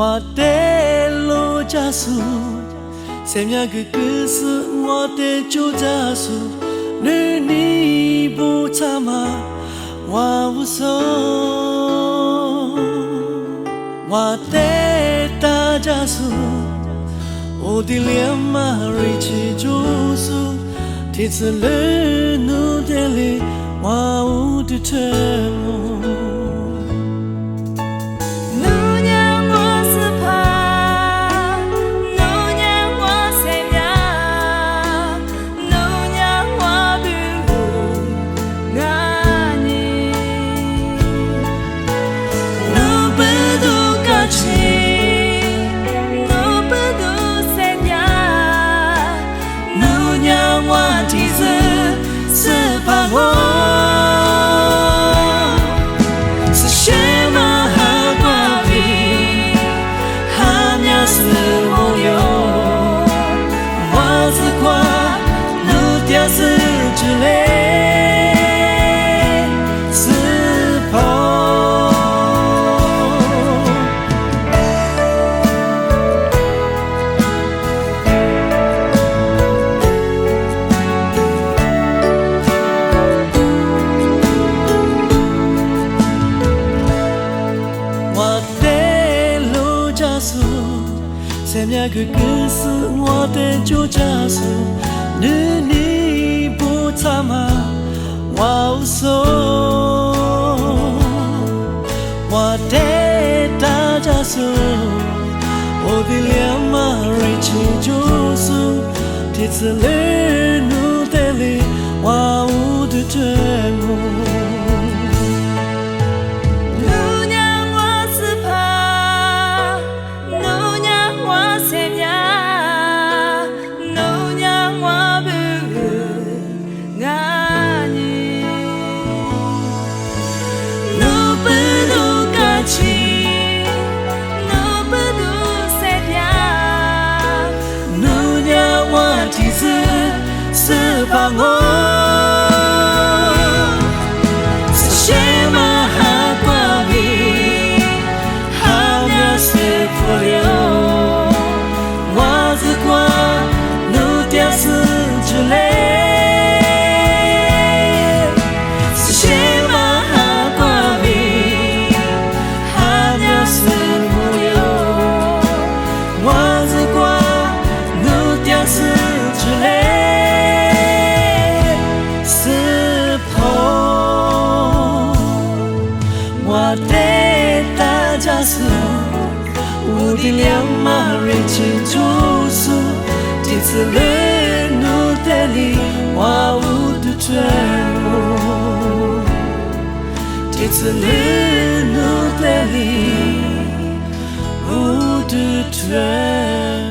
我的路加速，生命个是我的主加速，你不差吗？我无所，我的大加速，我的脸马瑞奇主速，天赐了努的里，我无的tör目。生命个是我的主加速，你不差吗？我无所，我的大加速，我的两马瑞奇主速，天赐了努的里，我无的tör目。是把我是什么哈瓜比哈苗是不留我是光努掉是之类是什么哈瓜比哈苗是不留我是光努掉是之类我的大加速，我的两马瑞奇主速，天赐了努的里，我无的tör目，天赐了努的里，无的tör目。